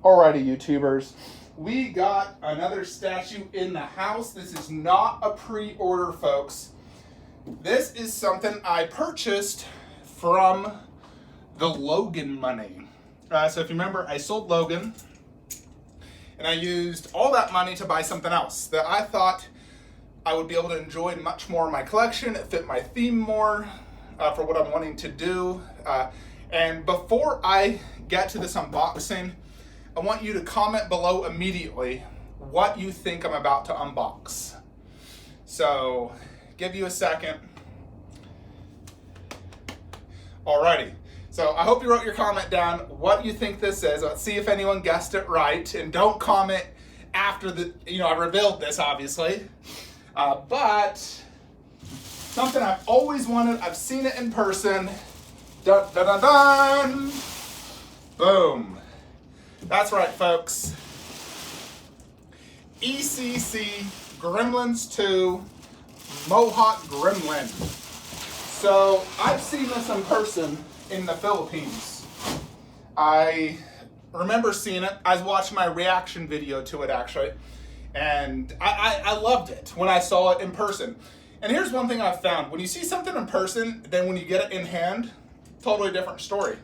Alrighty, YouTubers. We got another statue in the house. This is not a pre-order, folks. This is something I purchased from the Logan money. So if you remember, I sold Logan, and I used all that money to buy something else that I thought I would be able to enjoy much more in my collection. It fit my theme more for what I'm wanting to do. And before I get to this unboxing, I want you to comment below immediately what you think I'm about to unbox. So, give you a second. Alrighty. So, I hope you wrote your comment down what you think this is. Let's see if anyone guessed it right. And don't comment after I revealed this, obviously. But something I've always wanted. I've seen it in person. Dun, dun, dun, dun. Boom. That's right, folks. ECC Gremlins 2 Mohawk Gremlin. So I've seen this in person in the Philippines. I remember seeing it. I was watching my reaction video to it, actually. And I loved it when I saw it in person. And here's one thing I've found. When you see something in person, then when you get it in hand, totally different story.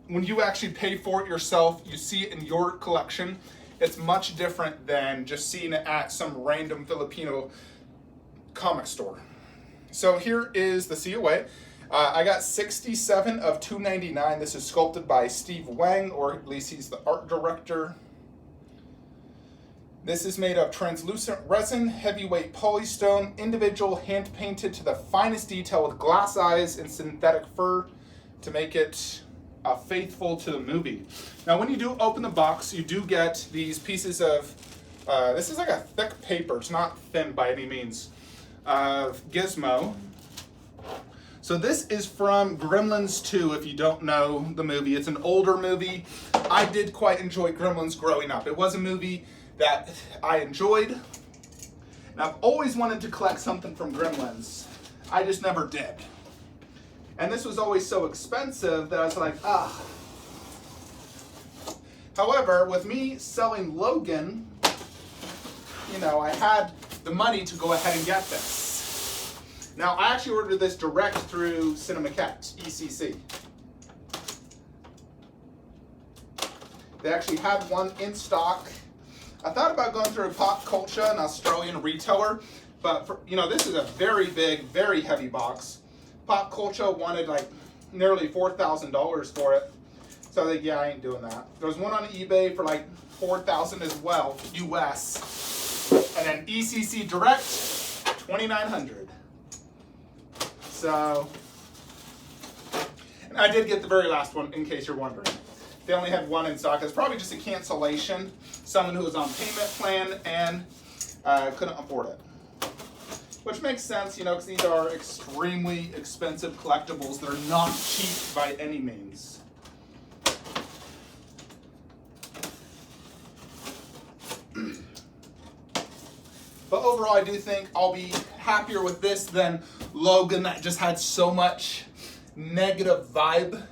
When you actually pay for it yourself, you see it in your collection, it's much different than just seeing it at some random Filipino comic store. So here is the COA. I got 67 of 299. This is sculpted by Steve Wang, or at least he's the art director. This is made of translucent resin, heavyweight polystone, individual hand painted to the finest detail with glass eyes and synthetic fur to make it faithful to the movie. Now, when you do open the box, you do get these pieces of, this is like a thick paper, it's not thin by any means, of Gizmo. So this is from Gremlins 2, if you don't know the movie. It's an older movie. I did quite enjoy Gremlins growing up. It was a movie that I enjoyed, and I've always wanted to collect something from Gremlins. I just never did. And this was always so expensive that I was like, ah. However, with me selling Logan, I had the money to go ahead and get this. Now, I actually ordered this direct through Cinemaquette, ECC. They actually had one in stock. I thought about going through Pop Culture, an Australian retailer, but this is a very big, very heavy box. Pop Culture wanted like nearly $4,000 for it. So I was like, yeah, I ain't doing that. There was one on eBay for like $4,000 as well, US. And then ECC Direct, $2,900. So, and I did get the very last one, in case you're wondering. They only had one in stock. It's probably just a cancellation. Someone who was on payment plan and couldn't afford it. Which makes sense, because these are extremely expensive collectibles. They're not cheap by any means. But overall, I do think I'll be happier with this than Logan, that just had so much negative vibe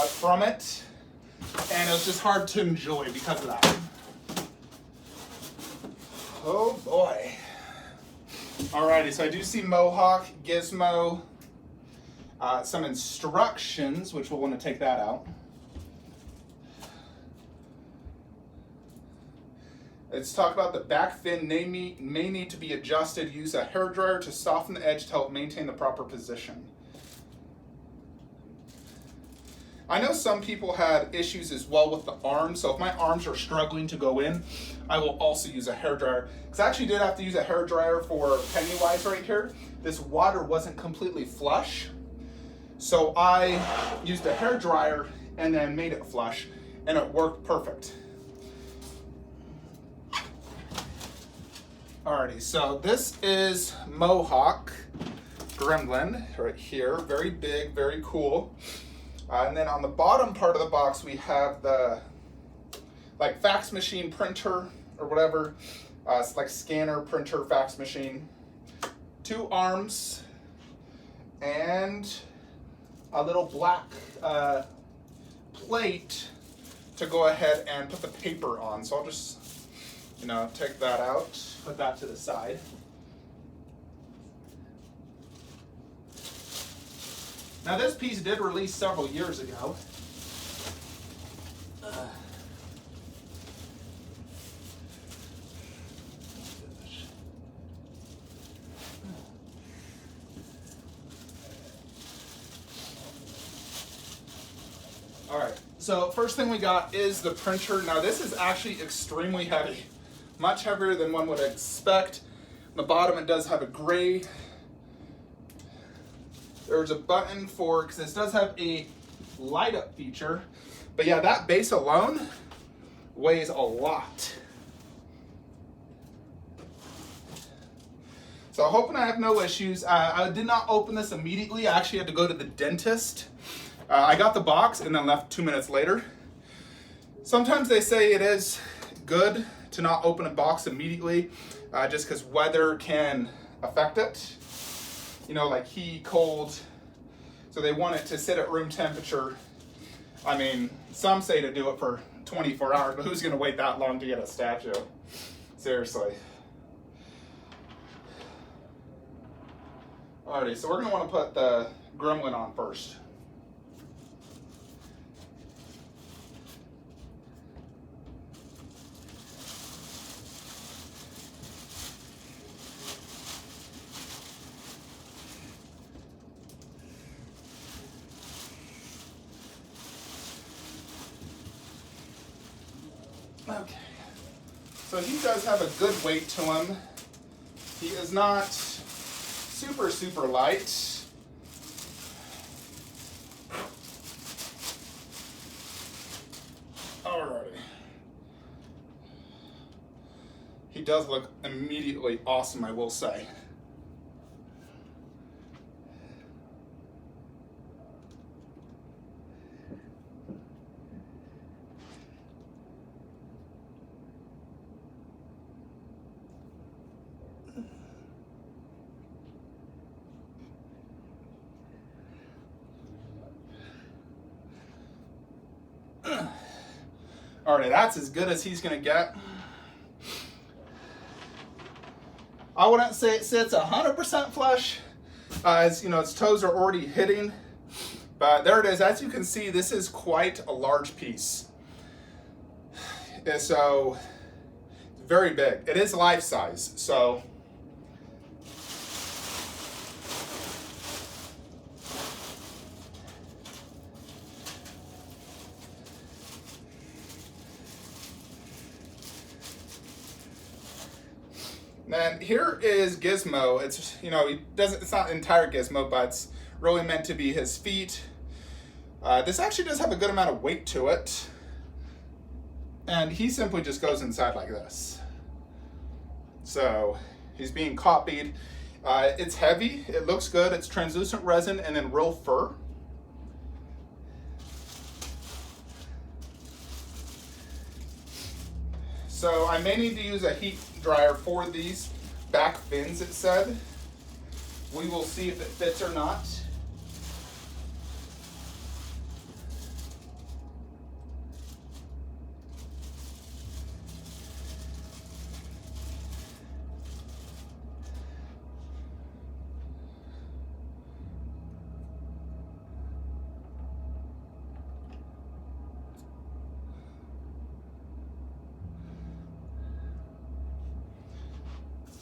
from it. And it was just hard to enjoy because of that. Oh boy. Alrighty, so I do see Mohawk, Gizmo, some instructions, which we'll want to take that out. Let's talk about the back fin may need to be adjusted. Use a hairdryer to soften the edge to help maintain the proper position. I know some people had issues as well with the arms, so if my arms are struggling to go in, I will also use a hairdryer. Because I actually did have to use a hairdryer for Pennywise right here. This water wasn't completely flush, so I used a hairdryer and then made it flush, and it worked perfect. Alrighty, so this is Mohawk Gremlin right here. Very big, very cool. And then on the bottom part of the box, we have the fax machine printer or whatever. It's like scanner, printer, fax machine. 2 arms and a little black plate to go ahead and put the paper on. So I'll just, take that out, put that to the side. Now this piece did release several years ago. All right, so first thing we got is the printer. Now this is actually extremely heavy, much heavier than one would expect. On the bottom it does have a gray. There's a button for, because this does have a light up feature, but yeah, that base alone weighs a lot. So hoping I have no issues. I did not open this immediately. I actually had to go to the dentist. I got the box and then left 2 minutes later. Sometimes they say it is good to not open a box immediately, just because weather can affect it. Like heat, cold. So they want it to sit at room temperature. I mean, some say to do it for 24 hours, but who's gonna wait that long to get a statue? Seriously. Alrighty, so we're gonna wanna put the gremlin on first. Okay, so he does have a good weight to him. He is not super, super light. Alrighty. He does look immediately awesome, I will say. Alright, that's as good as he's gonna get. I wouldn't say it sits 100% flush, as its toes are already hitting, but there it is. As you can see, this is quite a large piece. And so, very big. It is life size, so. Then here is Gizmo. It's it's not entire Gizmo, but it's really meant to be his feet. This actually does have a good amount of weight to it, and he simply just goes inside like this. So he's being copied. It's heavy. It looks good. It's translucent resin and then real fur. So I may need to use a heat dryer for these back fins, it said. We will see if it fits or not.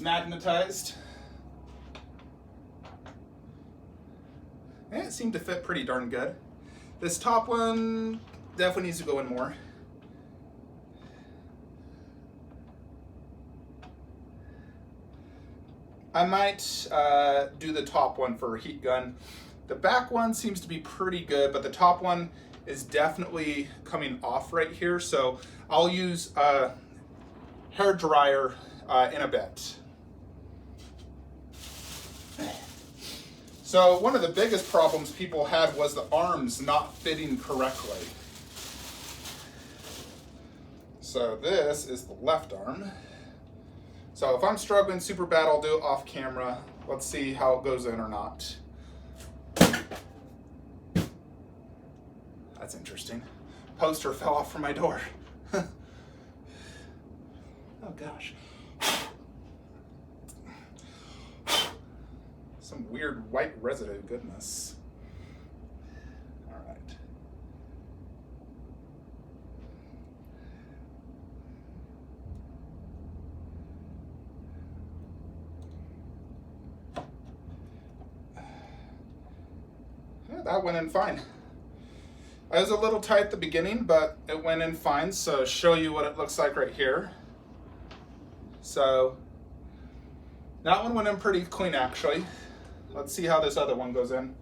Magnetized. And it seemed to fit pretty darn good. This top one definitely needs to go in more. I might do the top one for a heat gun. The back one seems to be pretty good, but the top one is definitely coming off right here, so I'll use a hair dryer in a bit. So one of the biggest problems people had was the arms not fitting correctly. So this is the left arm. So if I'm struggling super bad, I'll do it off camera. Let's see how it goes in or not. That's interesting. poster fell off from my door. Oh gosh. Some weird white residue, goodness. All right. Yeah, that went in fine. I was a little tight at the beginning, but it went in fine. So show you what it looks like right here. So that one went in pretty clean, actually. Let's see how this other one goes in.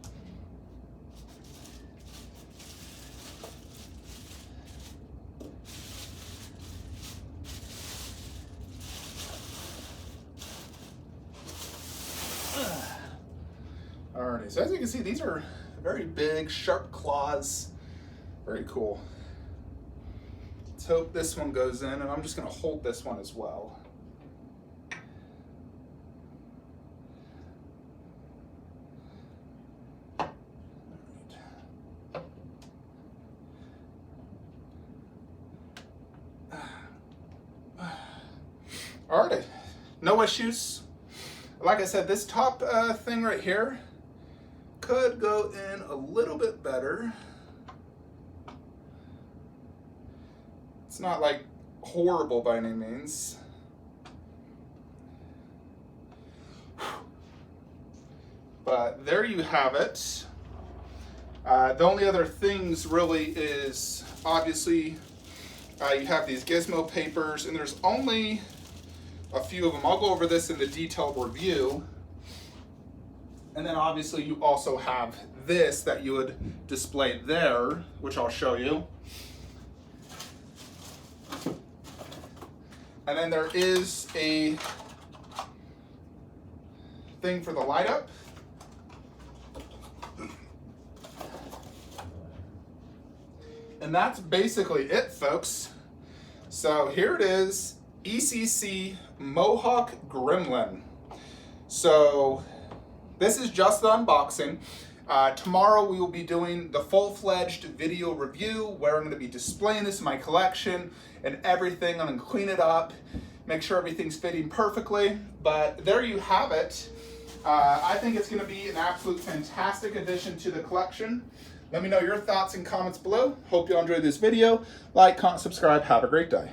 Alrighty, so as you can see, these are very big, sharp claws. Very cool. Let's hope this one goes in, and I'm just going to hold this one as well. Alrighty, no issues. Like I said, this top thing right here could go in a little bit better. It's not like horrible by any means. But there you have it. The only other things really is obviously you have these Gizmo papers, and there's only a few of them. I'll go over this in the detailed review. And then obviously you also have this that you would display there, which I'll show you. And then there is a thing for the light up. And that's basically it, folks. So here it is, ECC Mohawk Gremlin. So this is just the unboxing. Tomorrow we will be doing the full-fledged video review where I'm going to be displaying this in my collection and everything. I'm going to clean it up, make sure everything's fitting perfectly. But there you have it. I think it's going to be an absolute fantastic addition to the collection. Let me know your thoughts and comments below. Hope you enjoyed this video. Like, comment, subscribe. Have a great day.